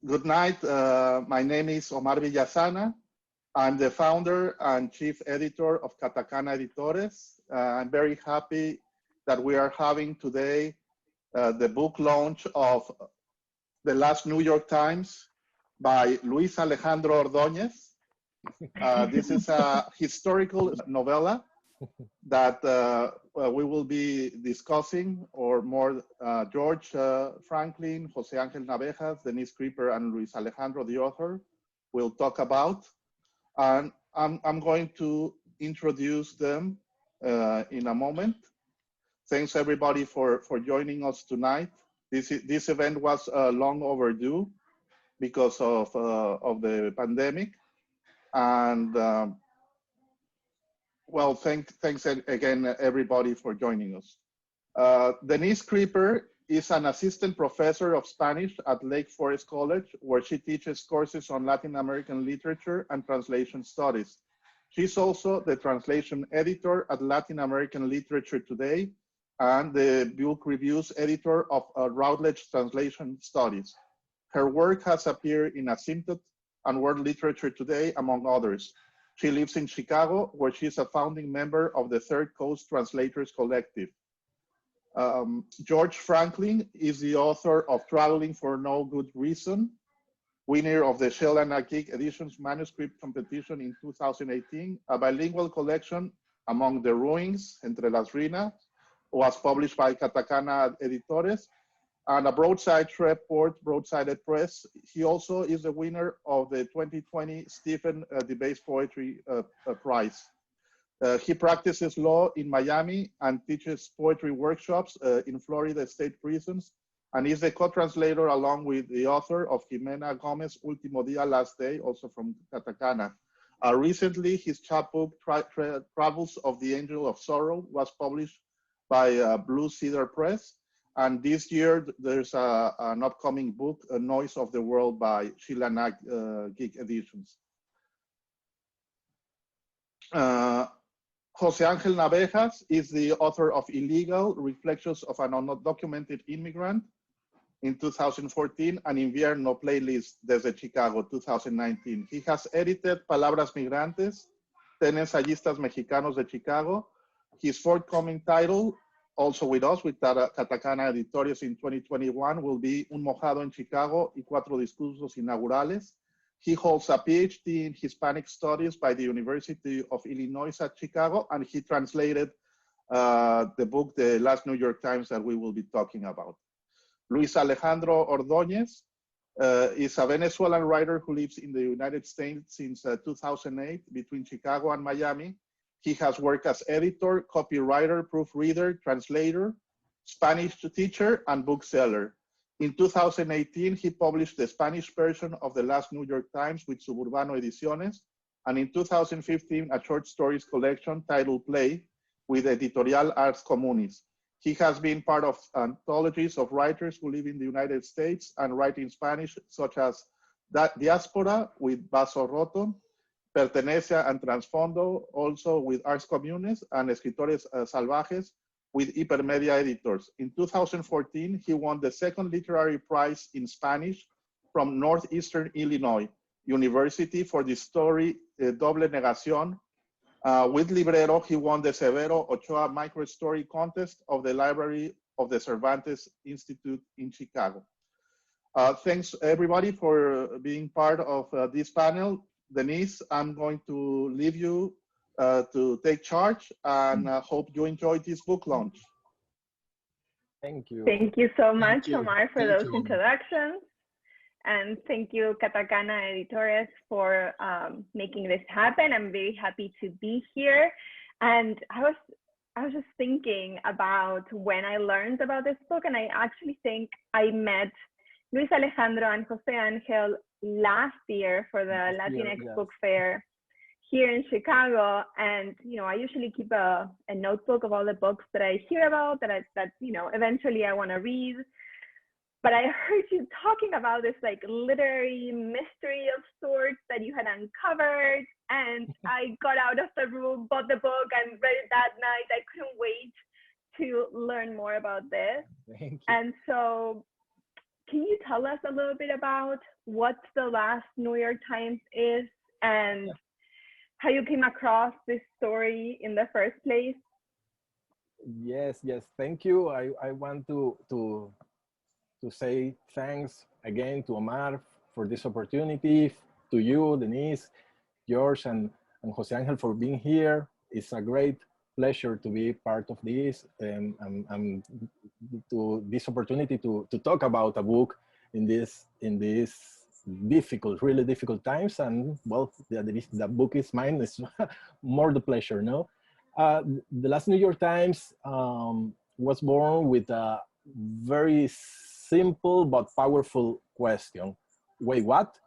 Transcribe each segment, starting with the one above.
Good night. My name is Omar Villasana. I'm the founder and chief editor of Katakana Editores. I'm very happy that we are having today the book launch of The Last New York Times by Luis Alejandro Ordóñez. This is a historical novella that we will be discussing, or more, George Franklin, José Ángel Navejas, Denise Kripper, and Luis Alejandro, the author, will talk about. And I'm going to introduce them in a moment. Thanks everybody for joining us tonight. This event was long overdue because of the pandemic. And well, thanks again, everybody, for joining us. Denise Kripper is an assistant professor of Spanish at Lake Forest College, where she teaches courses on Latin American literature and translation studies. She's also the translation editor at Latin American Literature Today and the book reviews editor of Routledge Translation Studies. Her work has appeared in Asymptote and World Literature Today, among others. She lives in Chicago, where she's a founding member of the Third Coast Translators Collective. George Franklin is the author of Traveling for No Good Reason, winner of the Shell and Geek Editions manuscript competition in 2018, a bilingual collection, Among the Ruins, Entre las Ruinas, was published by Katakana Editores, and a broadside report, Broadsided Press. He also is the winner of the 2020 Stephen Debase Poetry Prize. He practices law in Miami and teaches poetry workshops in Florida state prisons, and is the co-translator along with the author of Jimena Gomez Último Día, Last Day, also from Katakana. Recently, his chapbook, Travels of the Angel of Sorrow, was published by Blue Cedar Press. And this year, there's an upcoming book, A Noise of the World by Sheila Geek Editions. José Ángel Navejas is the author of Illegal, Reflections of an Undocumented Immigrant in 2014, and Invierno Playlist desde Chicago, 2019. He has edited Palabras Migrantes, Ten Ensayistas Mexicanos de Chicago. His forthcoming title, also with us, with Katakana Editores in 2021, will be Un Mojado en Chicago y Cuatro Discursos Inaugurales. He holds a PhD in Hispanic Studies by the University of Illinois at Chicago, and he translated the book, The Last New York Times, that we will be talking about. Luis Alejandro Ordóñez is a Venezuelan writer who lives in the United States since 2008, between Chicago and Miami. He has worked as editor, copywriter, proofreader, translator, Spanish teacher, and bookseller. In 2018, he published the Spanish version of The Last New York Times with Suburbano Ediciones, and in 2015, a short stories collection titled Play with Editorial Ars Communis. He has been part of anthologies of writers who live in the United States and write in Spanish, such as Diáspora with Vaso Roto, Pertenencia and Trasfondos, also with Ars Communis, and Escritorxs Salvajes with Hypermedia Editores. In 2014, he won the second literary prize in Spanish from NorthEastern Illinois University for the story Doble Negación. With Librero, he won the Severo Ochoa Micro-Story Contest of the Library of the Cervantes Institute in Chicago. Thanks everybody for being part of this panel. Denise, I'm going to leave you to take charge, and hope you enjoyed this book launch. Thank you. Thank you so much, Omar, for those introductions. And thank you, Katakana Editores, for making this happen. I'm very happy to be here. And I was just thinking about when I learned about this book, and I actually think I met Luis Alejandro and José Ángel last year for the Latinx Book Fair here in Chicago. And I usually keep a notebook of all the books that I hear about that eventually I want to read. But I heard you talking about this like literary mystery of sorts that you had uncovered, and I got out of the room, bought the book, and read it that night. I couldn't wait to learn more about this. Thank you. And so, can you tell us a little bit about what the last New York Times is and how you came across this story in the first place? Yes, thank you. I want to say thanks again to Omar for this opportunity, to you, Denise, George, and Jose Ángel for being here. It's a great pleasure to be part of this and to this opportunity to talk about a book in this difficult, really difficult times. And well, the book is mine. It's more the pleasure, no? The last New York Times was born with a very simple but powerful question. Wait, what?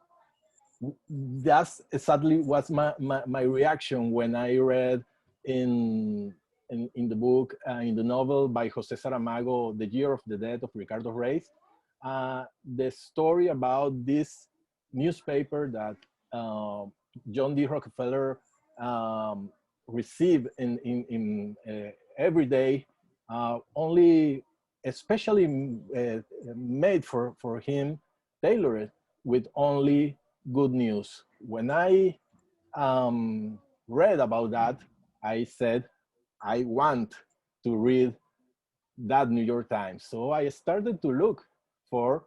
That's exactly was my reaction when I read in the book, in the novel by José Saramago, The Year of the Death of Ricardo Reis, the story about this newspaper that John D. Rockefeller received in every day, only especially made for him, tailored with only good news. When I read about that, I said, I want to read that New York Times. So I started to look for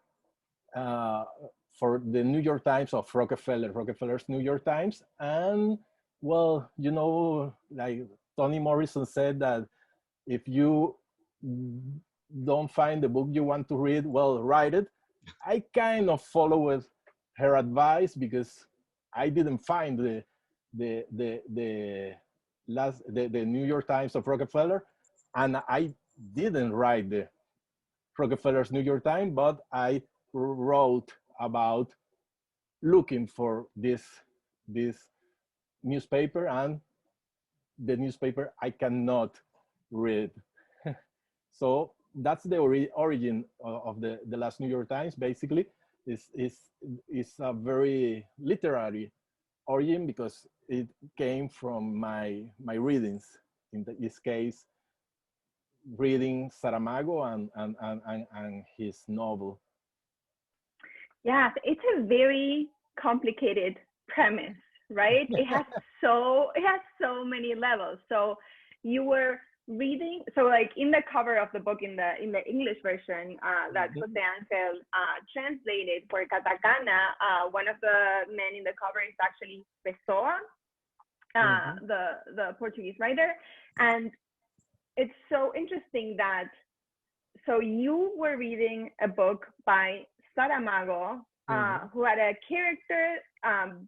the New York Times of Rockefeller's New York Times. And well, you know, like Toni Morrison said that if you don't find the book you want to read, well, write it. I kind of followed her advice because I didn't find the New York Times of Rockefeller, and I didn't write the Rockefeller's New York Times, but I wrote about looking for this newspaper, and the newspaper I cannot read. So that's the origin of the last New York Times. Basically, is a very literary origin because it came from my readings. In this case, reading Saramago and his novel. Yeah, it's a very complicated premise, right? It has so many levels. So you were reading, so like in the cover of the book, in the English version that José Ángel translated for Katakana, one of the men in the cover is actually Pessoa, the Portuguese writer. And it's so interesting that, so you were reading a book by Saramago, who had a character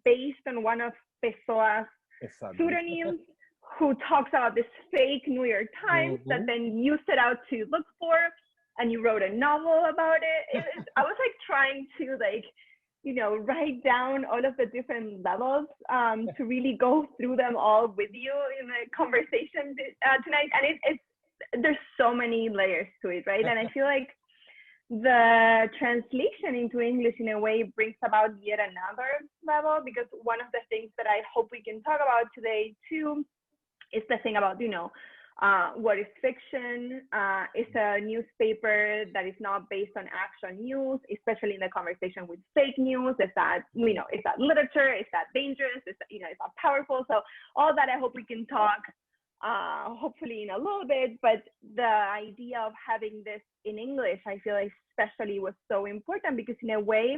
based on one of Pessoa's pseudonyms, who talks about this fake New York Times that then you set out to look for, and you wrote a novel about it. I was like trying to like, you know, write down all of the different levels to really go through them all with you in a conversation tonight. And there's so many layers to it, right? And I feel like the translation into English in a way brings about yet another level, because one of the things that I hope we can talk about today too is the thing about, you know, what is fiction? Is a newspaper that is not based on actual news, especially in the conversation with fake news? Is that, you know, is that literature? Is that dangerous? Is that, you know, is that powerful? So all that I hope we can talk hopefully in a little bit, but the idea of having this in English, I feel like especially was so important, because in a way,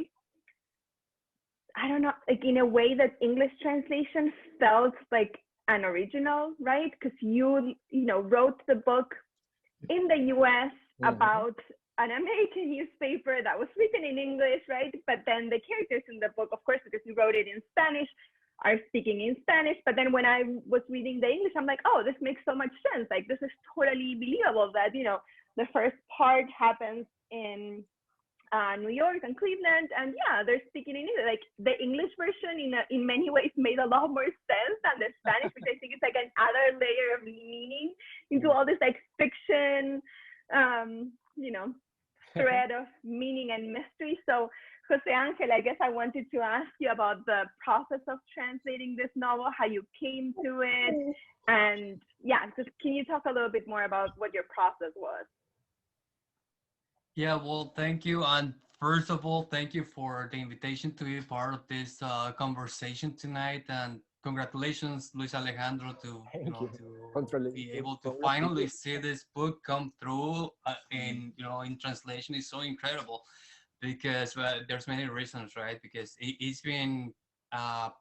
I don't know, like in a way that English translation felt like an original, right? Because you know, wrote the book in the US about an American newspaper that was written in English, right? But then the characters in the book, of course, because you wrote it in Spanish, are speaking in Spanish. But then when I was reading the English, I'm like, oh, this makes so much sense. Like, this is totally believable that, you know, the first part happens in New York and Cleveland, and yeah, they're speaking in English. Like, the English version in many ways made a lot more sense than the Spanish, which I think is like another layer of meaning into all this like fiction, you know, thread of meaning and mystery. So José Ángel, I guess I wanted to ask you about the process of translating this novel, how you came to it, and yeah, just can you talk a little bit more about what your process was? Yeah, well, thank you. And first of all, thank you for the invitation to be part of this conversation tonight, and congratulations, Luis Alejandro, to be able to finally see this book come through in translation. Is so incredible because there's many reasons, right? Because it's been a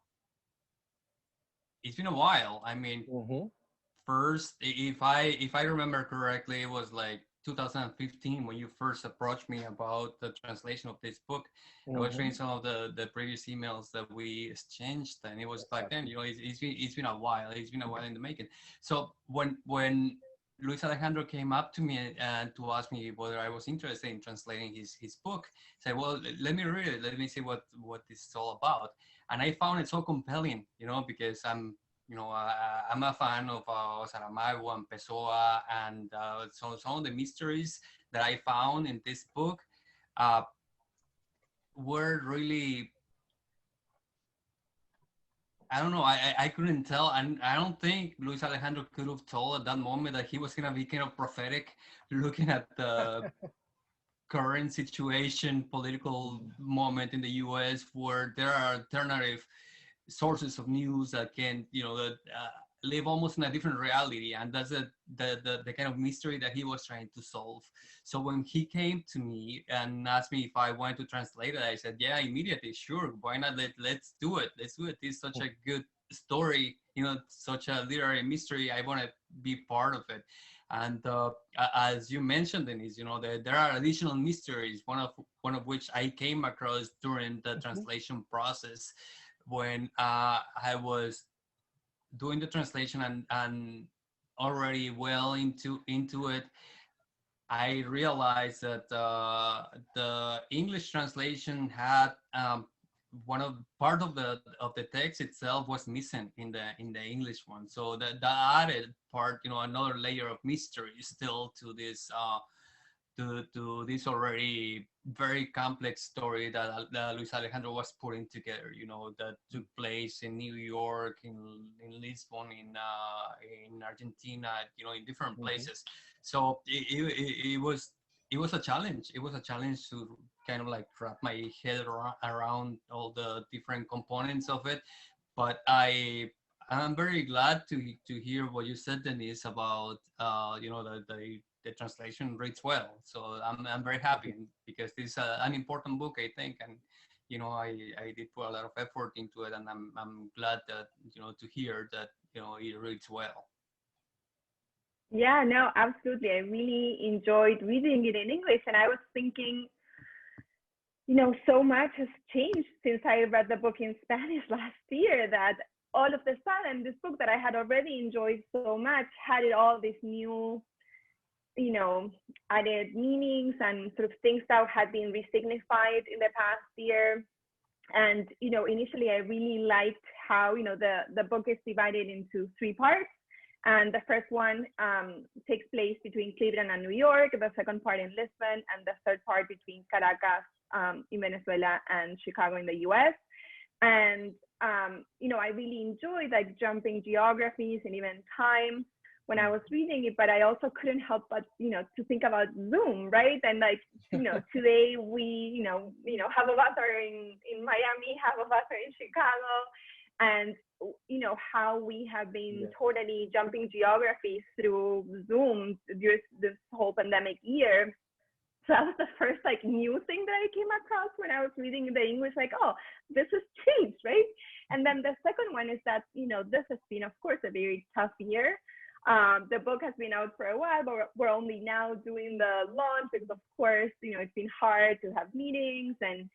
while. I mean, first, if I remember correctly, it was like 2015 when you first approached me about the translation of this book. I was reading some of the previous emails that we exchanged, and it was back then. It's been a while. It's been a while in the making. So when Luis Alejandro came up to me and to ask me whether I was interested in translating his book, I said, well, let me read it. Let me see what this is all about. And I found it so compelling, because I'm a fan of Saramago and Pessoa, and so some of the mysteries that I found in this book were really, I don't know, I couldn't tell, and I don't think Luis Alejandro could have told at that moment that he was going to be kind of prophetic, looking at the current situation, political moment in the US, where there are alternative sources of news that can, live almost in a different reality, and that's the kind of mystery that he was trying to solve. So when he came to me and asked me if I wanted to translate it, I said, yeah, immediately, sure, why not? Let's do it. It's such a good story, such a literary mystery. I want to be part of it. And as you mentioned, Denise, there are additional mysteries. One of which I came across during the translation process, when I was doing the translation and already well into it. I realized that the English translation had part of the text itself was missing in the English one. So that added part, another layer of mystery still to this to this already very complex story that Luis Alejandro was putting together, that took place in New York, in Lisbon, in Argentina, in different places. So it was a challenge. It was a challenge to kind of like wrap my head around all the different components of it. But I'm very glad to hear what you said, Denise, about the translation reads well. So I'm very happy, because this is an important book, I think, and I did put a lot of effort into it, and I'm glad that to hear that it reads well. Yeah, no, absolutely. I really enjoyed reading it in English, and I was thinking, so much has changed since I read the book in Spanish last year, that all of a sudden this book that I had already enjoyed so much had all these new added meanings and sort of things that had been resignified in the past year. And initially I really liked how the book is divided into 3 parts, and the first one takes place between Cleveland and New York, the second part in Lisbon, and the third part between Caracas in Venezuela and Chicago in the US. And I really enjoyed like jumping geographies and even time when I was reading it, but I also couldn't help but, to think about Zoom, right? And like, today we, half of us are in Miami, half of us are in Chicago, and, how we have been totally jumping geographies through Zoom during this whole pandemic year. So that was the first like new thing that I came across when I was reading the English, like, oh, this has changed, right? And then the second one is that, this has been, of course, a very tough year. The book has been out for a while, but we're only now doing the launch because, of course, it's been hard to have meetings, and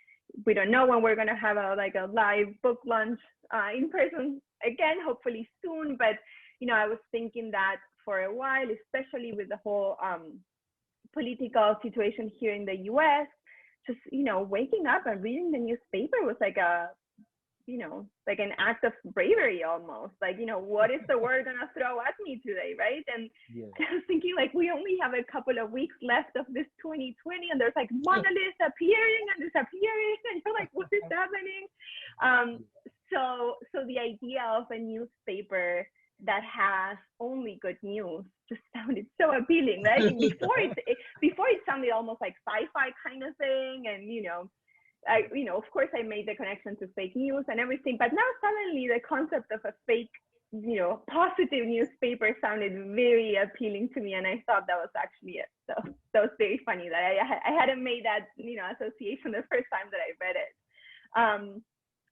we don't know when we're going to have a live book launch in person again, hopefully soon. But, I was thinking that for a while, especially with the whole political situation here in the US, just, waking up and reading the newspaper was like like an act of bravery almost. Like, what is the word gonna throw at me today, right? And I was thinking, like, we only have a couple of weeks left of this 2020, and there's like monoliths appearing and disappearing, and you're like, what is happening? So the idea of a newspaper that has only good news just sounded so appealing, right? Before it sounded almost like sci-fi kind of thing. And, of course I made the connection to fake news and everything, but now suddenly the concept of a fake, positive newspaper sounded very appealing to me. And I thought that was actually it. So that was very funny that I hadn't made that, association the first time that I read it.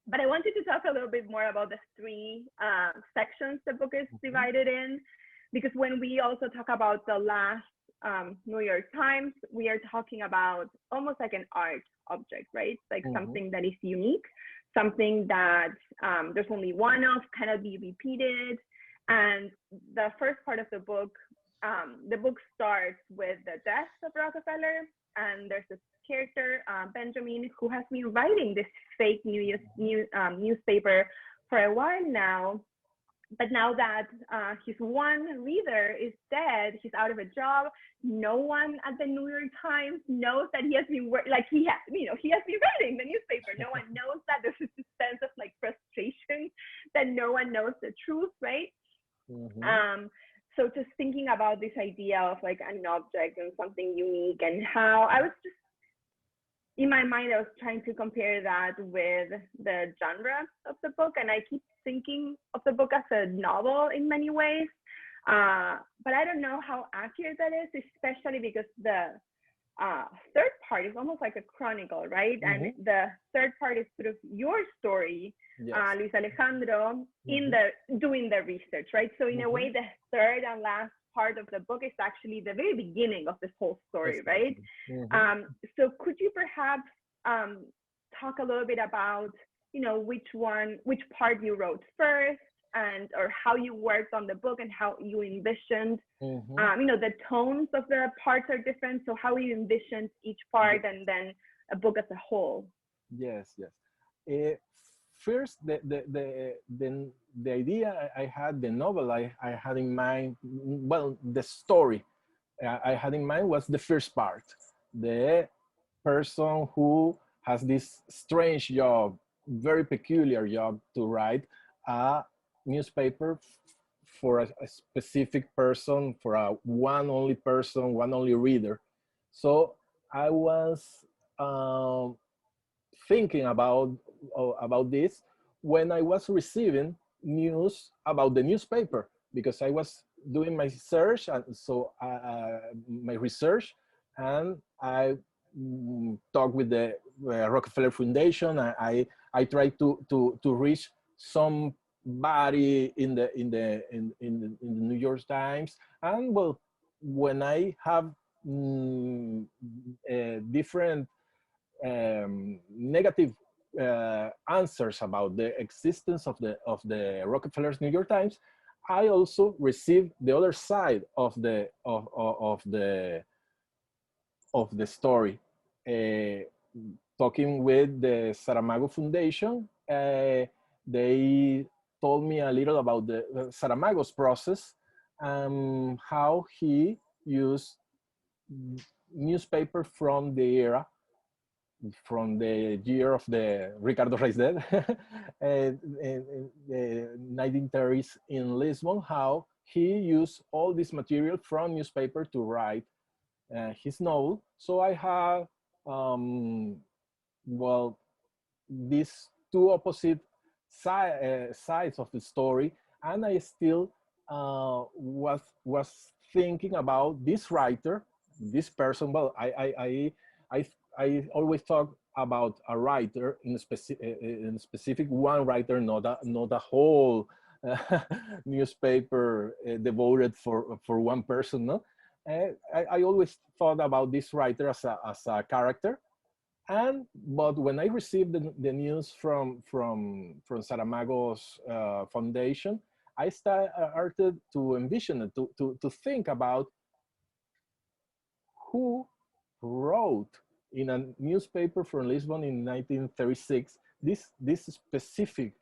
But I wanted to talk a little bit more about the three sections the book is divided in, because when we also talk about the last New York Times, we are talking about almost like an art object, right? Like something that is unique, something that there's only one of, cannot be repeated. And the first part of the book starts with the death of Rockefeller, and there's this character, Benjamin, who has been writing this fake newspaper for a while now. But now that his one reader is dead, he's out of a job. No one at the New York Times knows that he has been he has been writing the newspaper. No one knows that. There's this sense of like frustration that no one knows the truth, right? So just thinking about this idea of like an object and something unique, and how I was just, in my mind, I was trying to compare that with the genre of the book. And I keep thinking of the book as a novel in many ways. But I don't know how accurate that is, especially because the third part is almost like a chronicle, right? And the third part is sort of your story, Luis Alejandro, in doing the research, right? So in a way, the third and last part of the book is actually the very beginning of this whole story, right? So could you perhaps talk a little bit about, which part you wrote first, and or how you worked on the book and how you envisioned, the tones of the parts are different, so how you envisioned each part and then a book as a whole? Yes. First, the idea I had, the novel I had in mind, well, the story I had in mind was the first part. The person who has this strange job, very peculiar job, to write a newspaper for a specific person, for a one only reader. So I was thinking about this when I was receiving news about the newspaper, because I was doing my search, and so my research, and I talked with the Rockefeller Foundation. I tried to reach somebody in the New York Times, and well, when I have different negative answers about the existence of the Rockefeller's New York Times, I also received the other side of the story. Talking with the Saramago Foundation, they told me a little about the Saramago's process and how he used newspaper from the year of the Ricardo Reis death, the 1930s in Lisbon, how he used all this material from newspaper to write his novel. So I have, well, these two opposite sides of the story, and I still was thinking about this writer, this person. Well, I always talk about a writer in specific one writer, not a whole newspaper devoted for one person. No, I always thought about this writer as a character, but when I received the news from Saramago's foundation, I started to envision it, to think about who wrote in a newspaper from Lisbon in 1936 this specific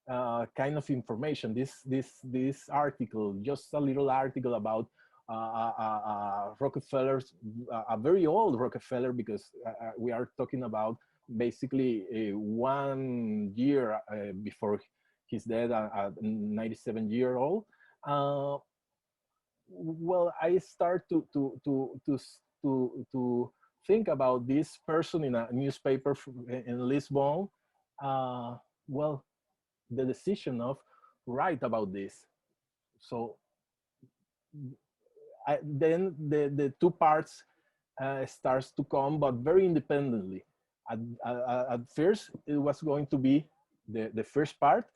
kind of information, this article, just a little article about Rockefeller's, a very old Rockefeller, because we are talking about basically 1 year before his death, a 97-year-old. Well, I start to to think about this person in a newspaper in Lisbon, well, the decision of write about this. So then the two parts starts to come, but very independently. At first, it was going to be the first part.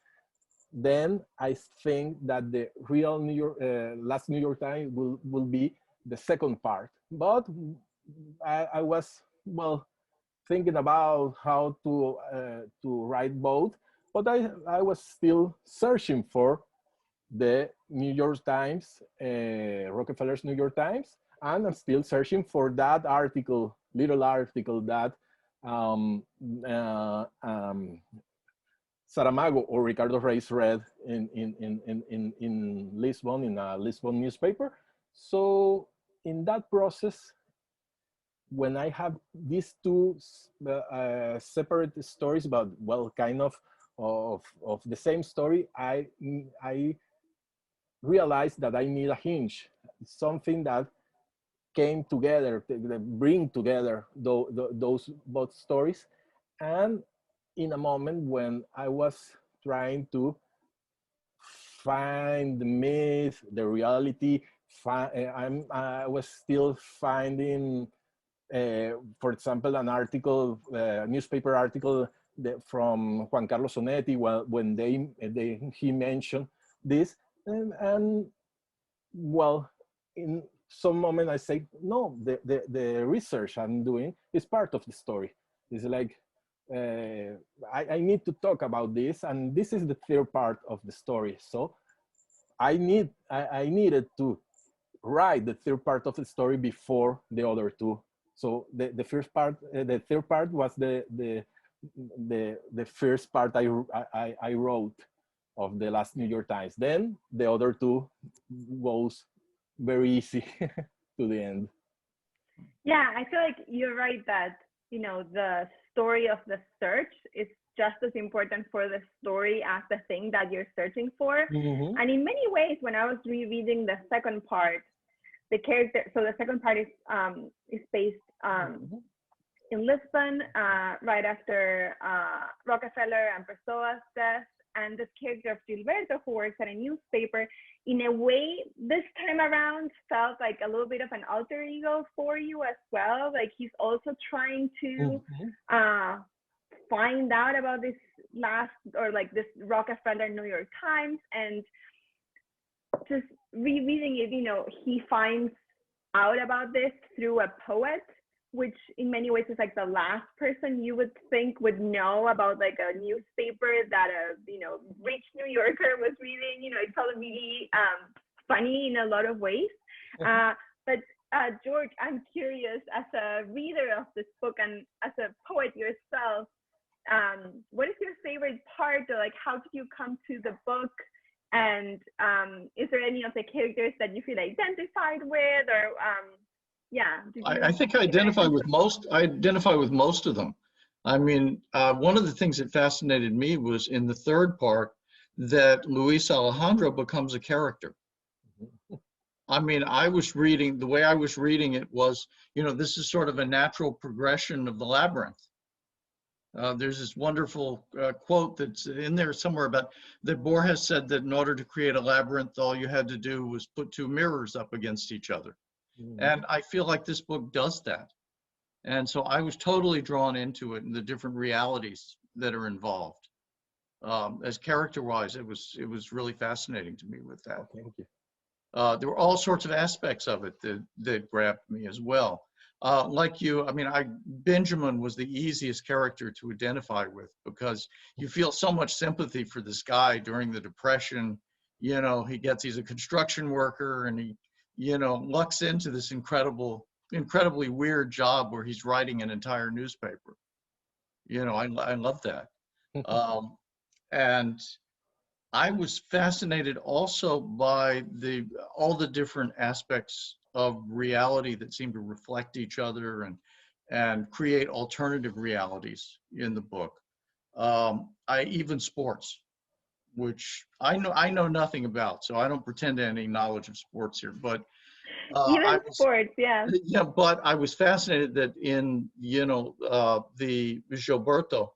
Then I think that the real last New York Times will be the second part. But I was, well, thinking about how to write both, but I was still searching for the New York Times, Rockefeller's New York Times, and I'm still searching for that article, little article that Saramago or Ricardo Reis read in Lisbon, in a Lisbon newspaper. So in that process, when I have these two separate stories, but well, kind of the same story, I realized that I need a hinge, something that came together, that bring together those both stories. And in a moment when I was trying to find the myth, the reality, I was still finding, for example, an article, newspaper article from Juan Carlos Onetti, when he mentioned this, and well, in some moment I say, no, the research I'm doing is part of the story. It's like, I need to talk about this, and this is the third part of the story. So I needed to write the third part of the story before the other two. So the first part, the third part was the first part I wrote of the last New York Times. Then the other two goes very easy to the end. Yeah, I feel like you're right that, you know, the story of the search is just as important for the story as the thing that you're searching for. Mm-hmm. And in many ways, when I was rereading the second part, the character, so the second part is based in Lisbon, right after Rockefeller and Pessoa's death. And this character of Gilberto, who works at a newspaper, in a way, this time around felt like a little bit of an alter ego for you as well. Like he's also trying to find out about this this Rockefeller New York Times, and just rereading it, you know, he finds out about this through a poet, which in many ways is like the last person you would think would know about like a newspaper that a, you know, rich New Yorker was reading. You know, it's all really funny in a lot of ways. But George, I'm curious, as a reader of this book and as a poet yourself, what is your favorite part, or like how did you come to the book? And is there any of the characters that you feel identified with, or yeah? I think I identify with most. I identify with most of them. I mean, one of the things that fascinated me was in the third part that Luis Alejandro becomes a character. I mean, I was reading, the way I was reading it was, you know, this is sort of a natural progression of the Labyrinth. There's this wonderful quote that's in there somewhere about that Borges said that in order to create a labyrinth, all you had to do was put two mirrors up against each other. And I feel like this book does that. And so I was totally drawn into it and the different realities that are involved. As character-wise, it was really fascinating to me with that. Thank you. There were all sorts of aspects of it that grabbed me as well. Like you, I mean, Benjamin was the easiest character to identify with because you feel so much sympathy for this guy during the Depression. You know, he's a construction worker and he, you know, lucks into this incredibly weird job where he's writing an entire newspaper. You know, I love that. And I was fascinated also by all the different aspects of reality that seem to reflect each other and create alternative realities in the book. Even sports, which I know nothing about, so I don't pretend to any knowledge of sports here, but Even sports, yeah. Yeah, but I was fascinated that in, the Gilberto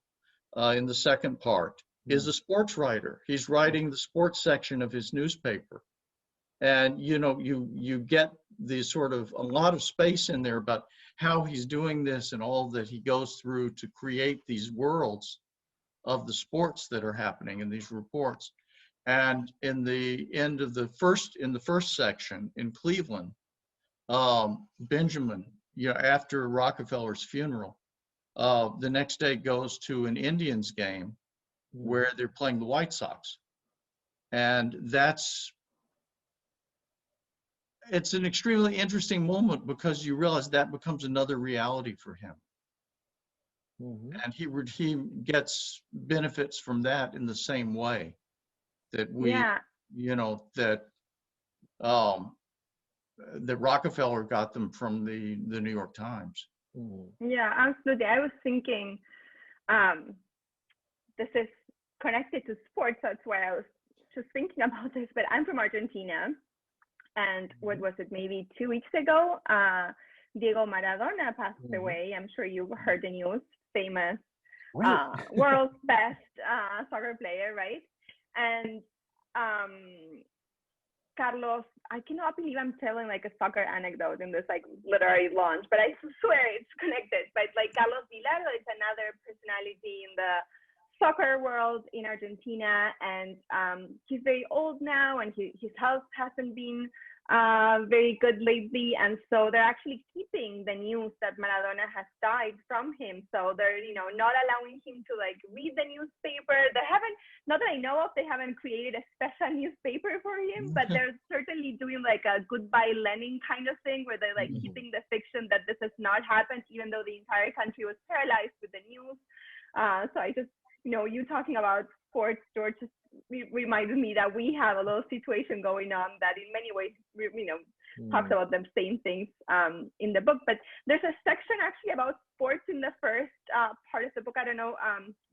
in the second part is a sports writer. He's writing the sports section of his newspaper. And, you get the sort of a lot of space in there about how he's doing this and all that he goes through to create these worlds of the sports that are happening in these reports. And in the end of the first section in Cleveland, Benjamin, after Rockefeller's funeral, the next day goes to an Indians game where they're playing the White Sox. And it's an extremely interesting moment because you realize that becomes another reality for him. And he gets benefits from that in the same way that that Rockefeller got them from the New York Times. Yeah, absolutely. I was thinking this is connected to sports, that's why I was just thinking about this, but I'm from Argentina. And what was it, maybe 2 weeks ago, Diego Maradona passed away. I'm sure you've heard the news, famous world's best soccer player, right? And Carlos, I cannot believe I'm telling like a soccer anecdote in this like literary launch, but I swear it's connected. But like Carlos Vilardo is another personality in the soccer world in Argentina, and he's very old now, and his health hasn't been very good lately, and so they're actually keeping the news that Maradona has died from him. So they're not allowing him to like read the newspaper. They haven't, not that I know of, they haven't created a special newspaper for him, but they're certainly doing like a goodbye Lenin kind of thing where they're like keeping the fiction that this has not happened, even though the entire country was paralyzed with the news. So I just, you talking about sports, George, just reminded me that we have a little situation going on that in many ways, talks about the same things in the book. But there's a section actually about sports in the first part of the book. I don't know,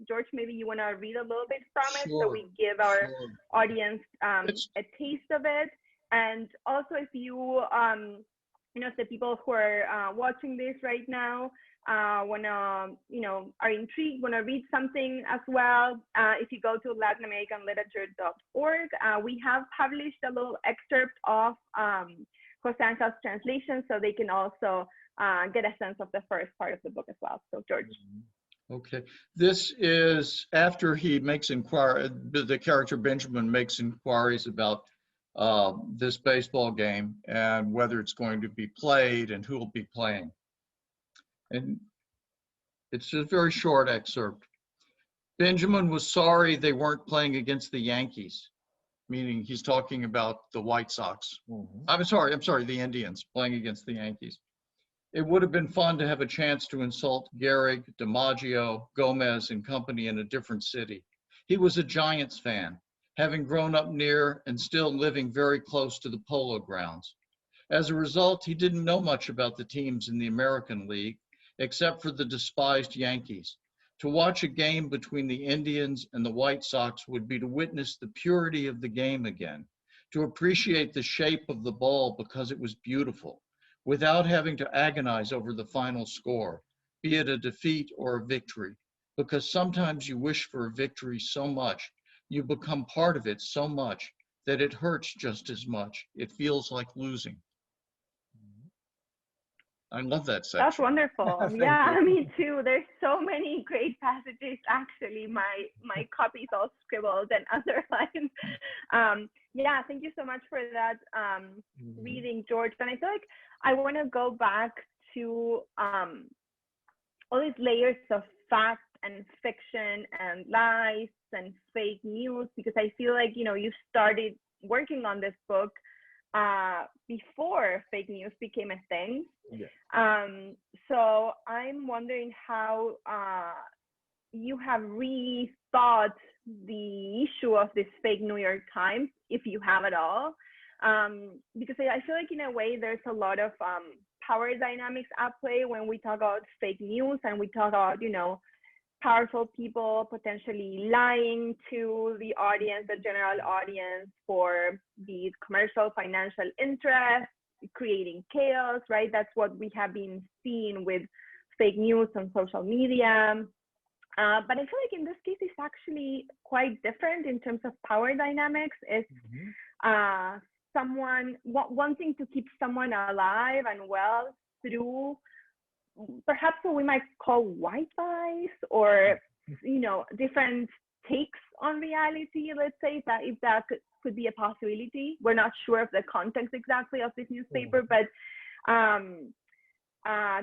George, maybe you want to read a little bit from it so we give our audience a taste of it. And also if you, if the people who are watching this right now wanna, are intrigued, wanna read something as well, if you go to LatinAmericanLiterature.org, we have published a little excerpt of José Angel's translation, so they can also get a sense of the first part of the book as well. So George. Okay, this is after he makes the character Benjamin makes inquiries about this baseball game and whether it's going to be played and who will be playing. And it's a very short excerpt. Benjamin was sorry they weren't playing against the Yankees, meaning he's talking about the White Sox. I'm sorry, the Indians playing against the Yankees. It would have been fun to have a chance to insult Gehrig, DiMaggio, Gomez and company in a different city. He was a Giants fan, having grown up near and still living very close to the Polo Grounds. As a result, he didn't know much about the teams in the American League, except for the despised Yankees. To watch a game between the Indians and the White Sox would be to witness the purity of the game again, to appreciate the shape of the ball because it was beautiful, without having to agonize over the final score, be it a defeat or a victory, because sometimes you wish for a victory so much, you become part of it so much that it hurts just as much. It feels like losing. I love that section. That's wonderful. Yeah, me too. There's so many great passages. Actually, my copy's all scribbled and underlined. Yeah, thank you so much for that reading, George. And I feel like I want to go back to all these layers of fact and fiction and lies and fake news, because I feel like, you started working on this book before fake news became a thing. Yeah. So I'm wondering how you have rethought the issue of this fake New York Times, if you have at all, because I feel like in a way there's a lot of power dynamics at play when we talk about fake news, and we talk about, powerful people potentially lying to the audience, the general audience, for these commercial financial interests. creating chaos, right? That's what we have been seeing with fake news on social media. But I feel like in this case, it's actually quite different in terms of power dynamics. It's someone wanting to keep someone alive and well through perhaps what we might call white lies, or different takes on reality. Let's say that if that could be a possibility. We're not sure of the context exactly of this newspaper, but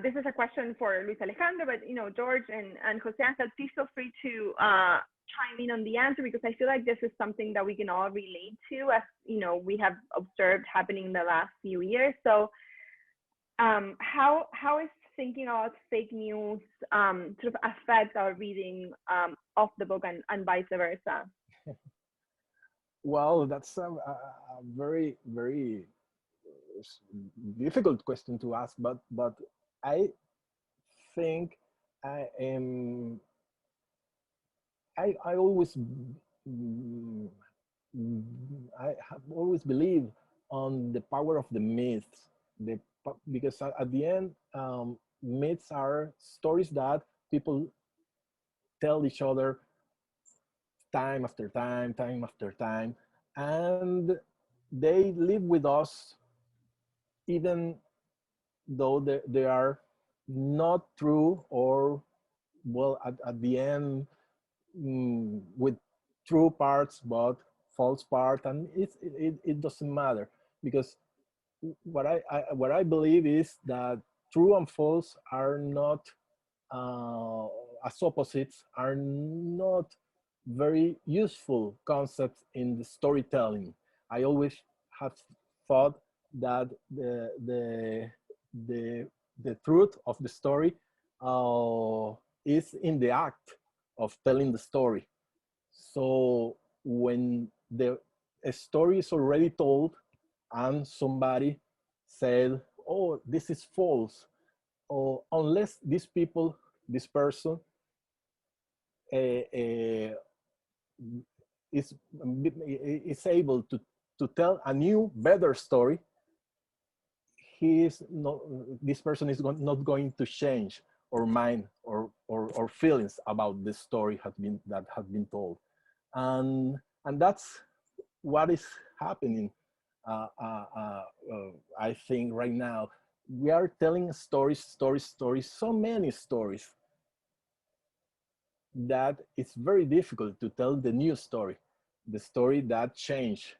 this is a question for Luis Alejandro, but George and Jose Ángel, please feel free to chime in on the answer, because I feel like this is something that we can all relate to, as we have observed happening in the last few years. So how is thinking about fake news sort of affect our reading of the book and vice versa? Well, that's a very, very difficult question to ask, but I think I have always believed on the power of the myths, because at the end, myths are stories that people tell each other time after time, and they live with us even though they are not true, or well, at the end with true parts but false part, and it doesn't matter, because what I believe is that true and false are not as opposites, are not very useful concepts in the storytelling. I always have thought that the truth of the story is in the act of telling the story. So when a story is already told and somebody said, oh, this is false, or unless this person is able to tell a new, better story, this person is not going to change our mind or feelings about the story that has been told, and that's what is happening. I think right now we are telling stories, so many stories, that it's very difficult to tell the new story, the story that changed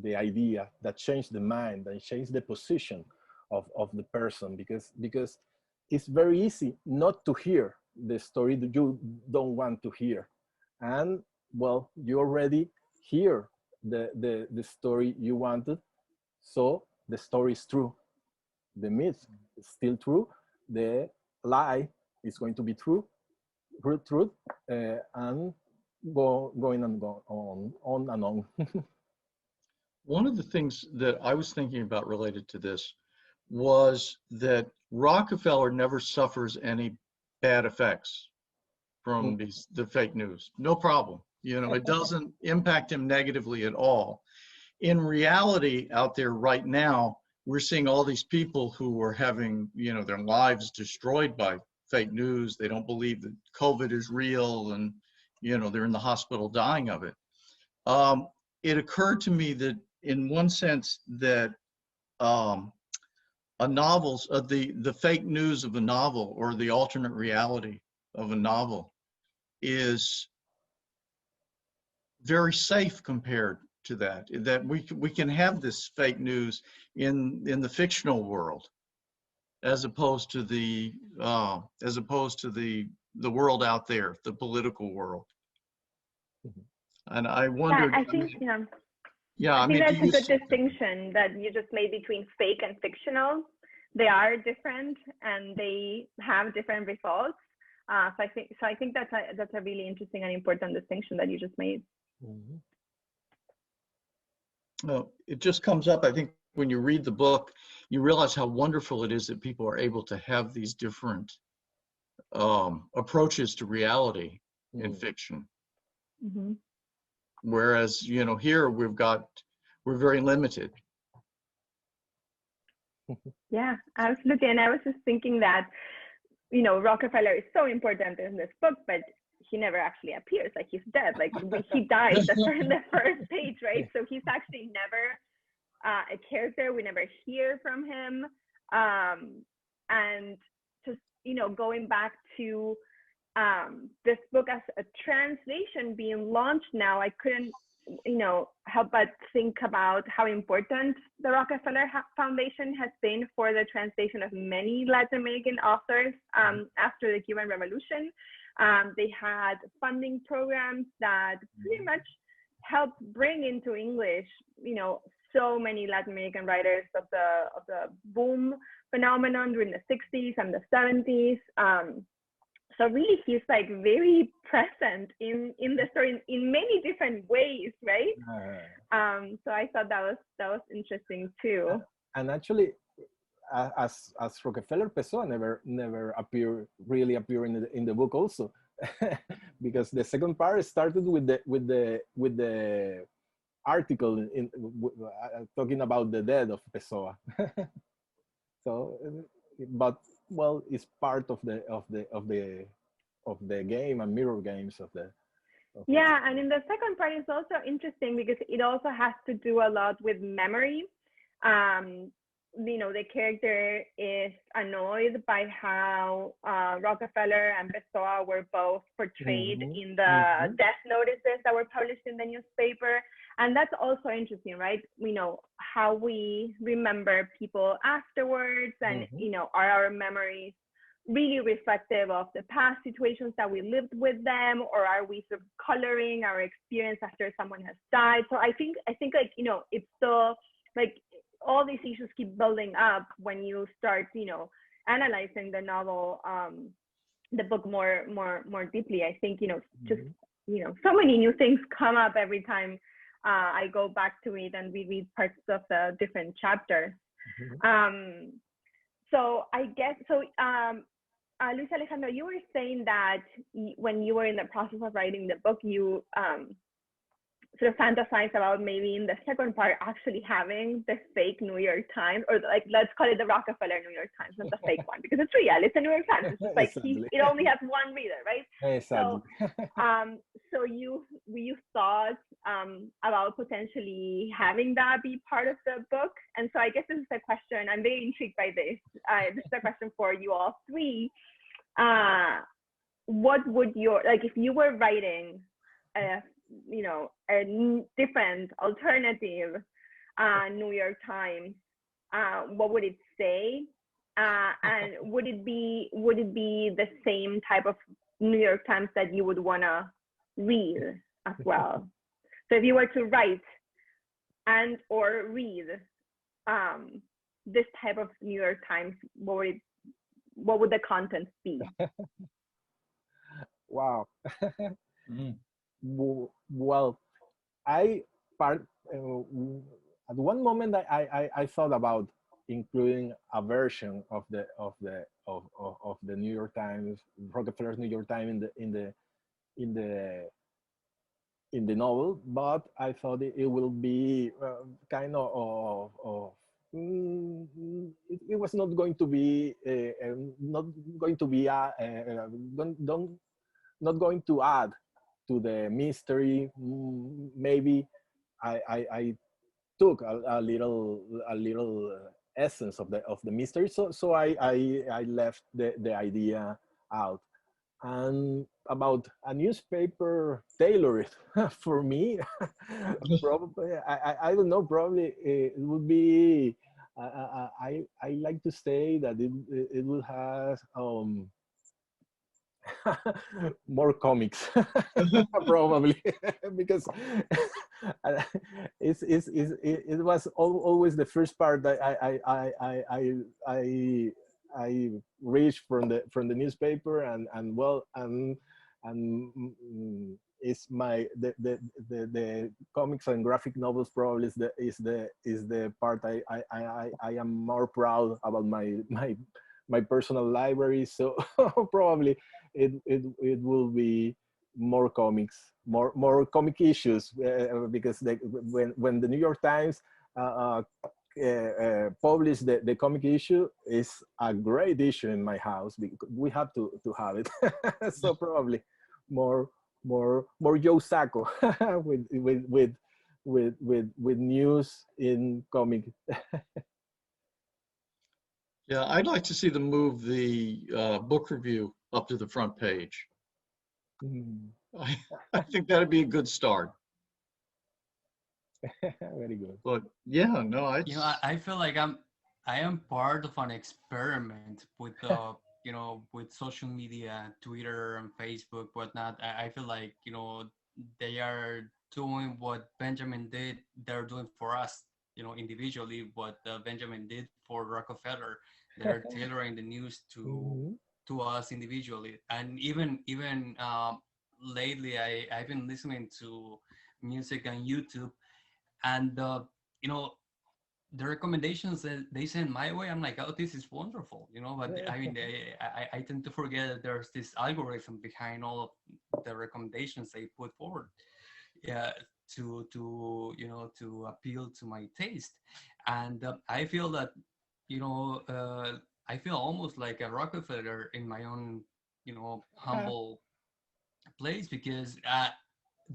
the idea, that changed the mind, that changed the position of the person, because it's very easy not to hear the story that you don't want to hear. And well, you already hear the story you wanted, so the story is true. The myth is still true. The lie is going to be true, and going and on and on. One of the things that I was thinking about related to this was that Rockefeller never suffers any bad effects from the fake news. No problem. It doesn't impact him negatively at all. In reality, out there right now, we're seeing all these people who are having, their lives destroyed by fake news. They don't believe that COVID is real, and, they're in the hospital dying of it. It occurred to me that in one sense that the fake news of a novel, or the alternate reality of a novel, is very safe compared to that we can have this fake news in the fictional world, as opposed to the world out there, the political world. And I wondered, I think that's a good distinction that you just made between fake and fictional. They are different and they have different results. So I think that's a really interesting and important distinction that you just made. It just comes up, I think, when you read the book, you realize how wonderful it is that people are able to have these different approaches to reality in fiction. Whereas, here we're very limited. Yeah, absolutely. And I was just thinking that, you know, Rockefeller is so important in this book, but he never actually appears. Like, he's dead. Like, he died in the first page, right? So he's actually never a character. We never hear from him. And just, you know, going back to this book as a translation being launched now, I couldn't, you know, help but think about how important the Rockefeller Foundation has been for the translation of many Latin American authors after the Cuban Revolution. They had funding programs that pretty much helped bring into English, you know, so many Latin American writers of the boom phenomenon during the 60s and the 70s. So really, he's like very present in the story in many different ways, right? So I thought that was interesting too. And actually, as Rockefeller Pessoa never really appear in the book also, because the second part started with the article talking about the death of Pessoa. So, but well, it's part of the game and mirror games of the. Yeah, and in the second part is also interesting because it also has to do a lot with memory. You know, the character is annoyed by how Rockefeller and Pessoa were both portrayed in the death notices that were published in the newspaper. And that's also interesting, right? We know how we remember people afterwards, and, you know, are our memories really reflective of the past situations that we lived with them, or are we sort of coloring our experience after someone has died? So I think like, you know, it's still like, all these issues keep building up when you start, you know, analyzing the novel, the book more deeply. I think, you know, just, you know, so many new things come up every time I go back to it and reread parts of the different chapters. So I guess, so Luis Alejandro, you were saying that when you were in the process of writing the book, you sort of fantasize about maybe in the second part actually having the fake New York Times, or like, let's call it the Rockefeller New York Times, not the fake one, because it's real, it's a New York Times. It's like it only has one reader, right? Exactly. So you thought about potentially having that be part of the book. And so I guess this is a question, I'm very intrigued by this. This is a question for you all three. What would your, like, if you were writing you know, a different alternative New York Times, what would it say? And would it be the same type of New York Times that you would want to read as well? So if you were to write and or read this type of New York Times, what would the content be? Wow. Well, at one moment I thought about including a version of the New York Times, Rockefeller's New York Times in the novel, but I thought it will be kind of it was not going to be not going to add to the mystery. Maybe I took a little essence of the mystery, so I left the idea out. And about a newspaper tailored for me, probably I don't know. Probably it would be. I like to say that it will have more comics, probably, because it was always the first part that I reached from the newspaper, and it's the comics and graphic novels probably is the part I am more proud about my personal library. So probably it will be more comics, more comic issues, because when the New York Times publish the comic issue is a great issue in my house. We have to have it. So probably more Joe Sacco with news in comic. Yeah, I'd like to see them move the book review up to the front page. I think that'd be a good start. Very good. But yeah, no, I feel like I am part of an experiment with with social media, Twitter and Facebook, whatnot. I feel like they are doing what Benjamin did. They're doing for us, individually what Benjamin did for Rockefeller. They're tailoring the news to us individually, and even lately I've been listening to music on YouTube, and the recommendations that they send my way, I'm like, oh, this is wonderful, but I mean, I tend to forget that there's this algorithm behind all of the recommendations they put forward, to appeal to my taste. And I feel that I feel almost like a Rockefeller in my own humble place, because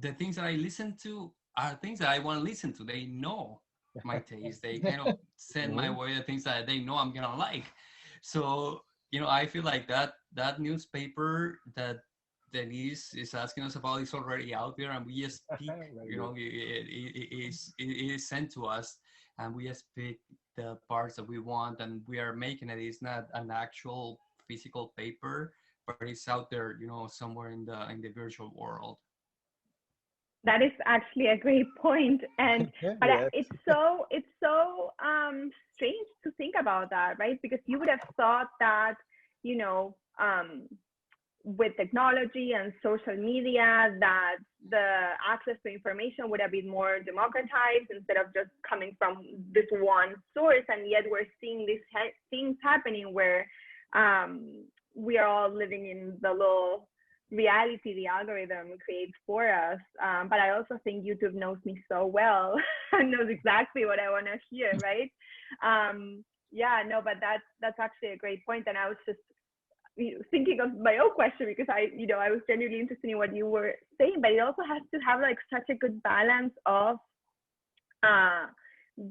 the things that I listen to are things that I want to listen to. They know my taste. They kind of send my way the things that they know I'm gonna like. So I feel like that newspaper that Denise is asking us about is already out there, and we just pick, it is sent to us, and we just pick the parts that we want, and we are making it. It's not an actual physical paper, but it's out there, somewhere in the virtual world. That is actually a great point, and but yes. it's so strange to think about that, right? Because you would have thought that with technology and social media, that the access to information would have been more democratized instead of just coming from this one source. And yet we're seeing these things happening where we are all living in the little reality the algorithm creates for us. But I also think YouTube knows me so well and knows exactly what I want to hear, right? But that's actually a great point. And I was just thinking of my own question, because I was genuinely interested in what you were saying, but it also has to have like such a good balance of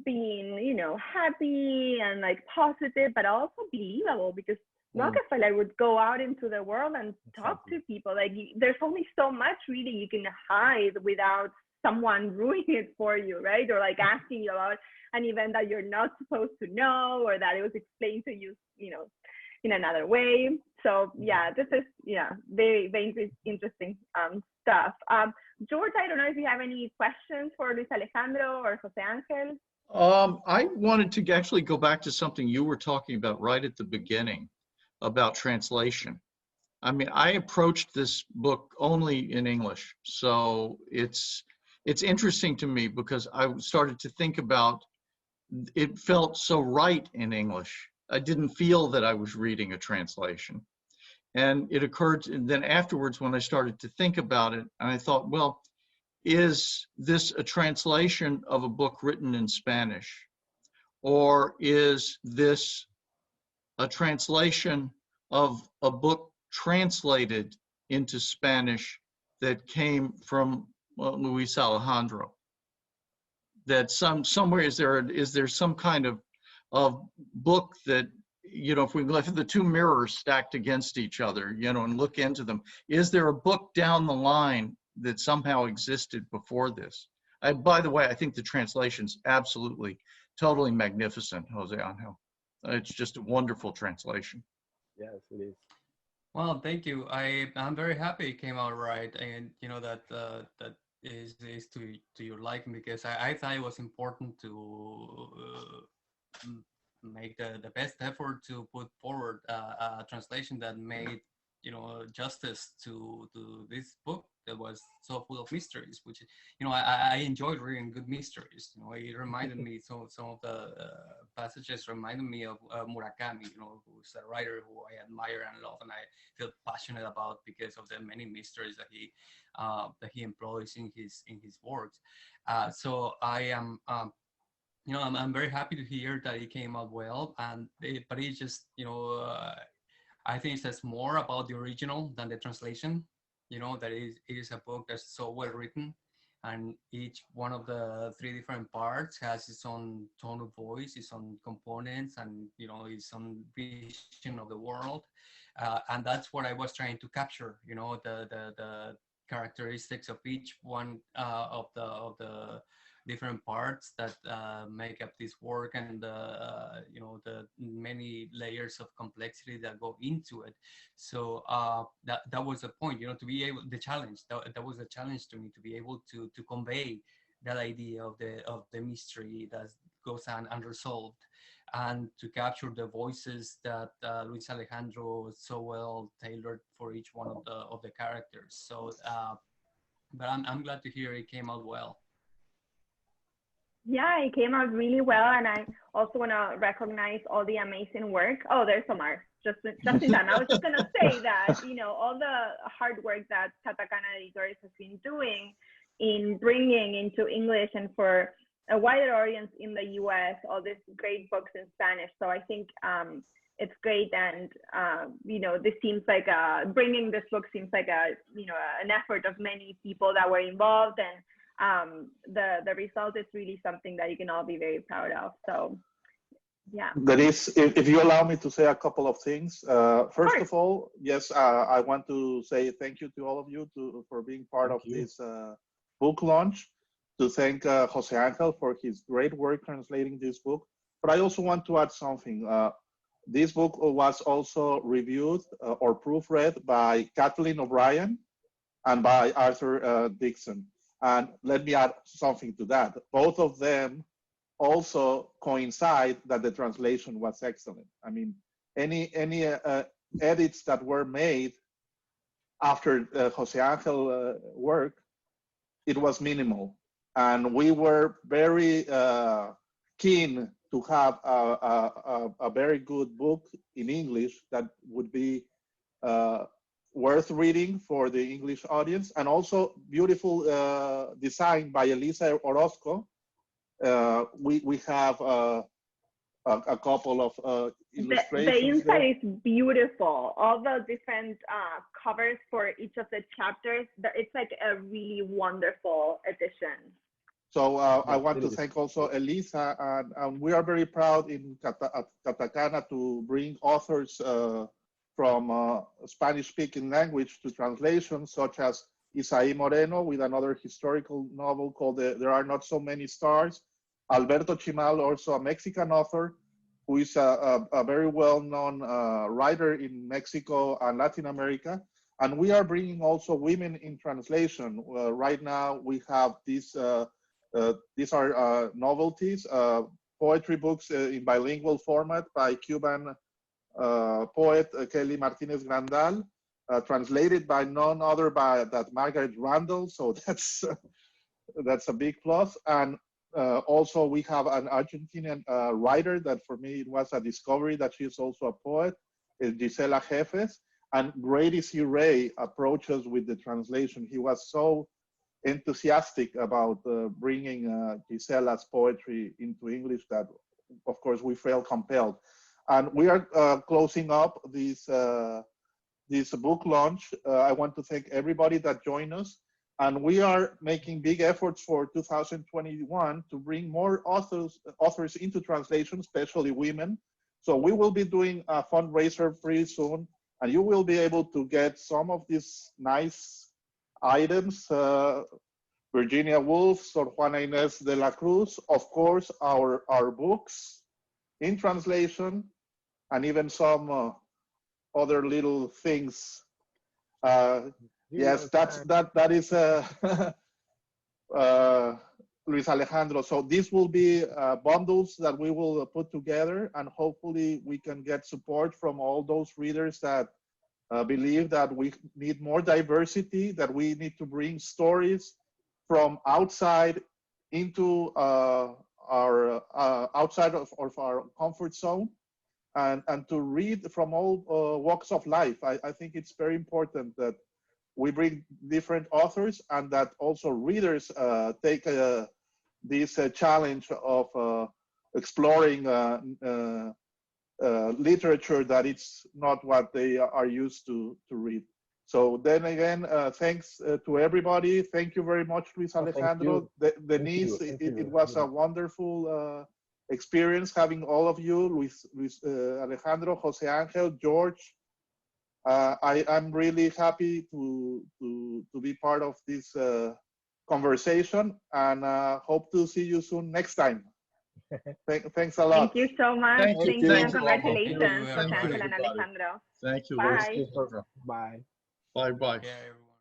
being, happy and like positive, but also believable, because Rockefeller would go out into the world and talk to people. Like there's only so much really you can hide without someone ruining it for you, right? Or like asking you about an event that you're not supposed to know, or that it was explained to you, in another way. So yeah, this is very, very interesting stuff. George, I don't know if you have any questions for Luis Alejandro or Jose Ángel. I wanted to actually go back to something you were talking about right at the beginning about translation. I mean, I approached this book only in English, so it's interesting to me because I started to think about it. Felt so right in English. I didn't feel that I was reading a translation. And it occurred, and then afterwards when I started to think about it, and I thought, well, is this a translation of a book written in Spanish? Or is this a translation of a book translated into Spanish that came from Luis Alejandro? That somewhere, is there some kind of book that, if we left the two mirrors stacked against each other, and look into them, is there a book down the line that somehow existed before this? By the way, I think the translation's absolutely, totally magnificent, Jose Ángel. It's just a wonderful translation. Yes, it is. Well, thank you. I'm very happy it came out right, and that is to your liking, because I thought it was important to make the best effort to put forward a translation that made justice to this book that was so full of mysteries, which I enjoyed reading good mysteries. It reminded me, some of the passages reminded me of Murakami, who's a writer who I admire and love, and I feel passionate about because of the many mysteries that he employs in his works. So I am you know, I'm very happy to hear that it came out well, and but it's just, you know, I think it says more about the original than the translation. You know, that it is a book that's so well written, and each one of the three different parts has its own tone of voice, its own components, and, you know, its own vision of the world. And that's what I was trying to capture. You know, the characteristics of each one of the different parts that make up this work, and you know, the many layers of complexity that go into it. So that was the point, you know, to be able, the challenge, that was a challenge to me, to be able to convey that idea of the mystery that goes unresolved, and to capture the voices that Luis Alejandro so well tailored for each one of the characters. So but I'm glad to hear it came out well. Yeah, it came out really well, and I also want to recognize all the amazing work. Oh, there's Omar, just in time. I was just gonna say that, you know, all the hard work that Katakana Editores has been doing in bringing into English and for a wider audience in the U.S. all these great books in Spanish. So I think it's great, and you know, this seems like bringing this book seems like you know, an effort of many people that were involved, and the result is really something that you can all be very proud of. So yeah. That is, if you allow me to say a couple of things. First of all, yes, I want to say thank you to all of you for being part of this book launch, to thank Jose Ángel for his great work translating this book. But I also want to add something. This book was also reviewed or proofread by Kathleen O'Brien and by Arthur Dixon. And let me add something to that. Both of them also coincide that the translation was excellent. I mean, any edits that were made after Jose Ángel work, it was minimal. And we were very keen to have a very good book in English that would be worth reading for the English audience, and also beautiful design by Elisa Orozco. We have a couple of illustrations. The inside is beautiful. All the different covers for each of the chapters, it's like a really wonderful edition. So I want to thank also Elisa, and we are very proud in Katakana to bring authors from Spanish-speaking language to translation, such as Isaí Moreno with another historical novel called There Are Not So Many Stars. Alberto Chimal, also a Mexican author, who is a very well-known writer in Mexico and Latin America. And we are bringing also women in translation. Right now, we have these are novelties, poetry books in bilingual format by Cuban poet Kelly Martinez Grandal, translated by none other than Margaret Randall. So that's a big plus. And also we have an Argentinian writer that for me it was a discovery that she's also a poet, Gisela Jefes. And Grady C. Ray approaches with the translation. He was so enthusiastic about bringing Gisela's poetry into English that, of course, we felt compelled. And we are closing up this book launch. I want to thank everybody that joined us. And we are making big efforts for 2021 to bring more authors into translation, especially women. So we will be doing a fundraiser pretty soon, and you will be able to get some of these nice items. Virginia Woolf, Sor Juana Inés de la Cruz, of course, our books in translation, and even some other little things. Yes, that is Luis Alejandro. So these will be bundles that we will put together, and hopefully we can get support from all those readers that believe that we need more diversity, that we need to bring stories from outside into our outside of our comfort zone, and to read from all walks of life. I think it's very important that we bring different authors, and that also readers take this challenge of exploring literature that it's not what they are used to read. So then again, thanks to everybody. Thank you very much, Luis Alejandro. Denise, it was a wonderful experience having all of you, Luis Alejandro, Jose Angel, George. I'm really happy to be part of this conversation, and hope to see you soon next time. Thanks a lot. Thank you so much. Thank you, and congratulations, Jose Angel and Alejandro. Thank you. Bye. Bye. Bye. Yeah, everyone.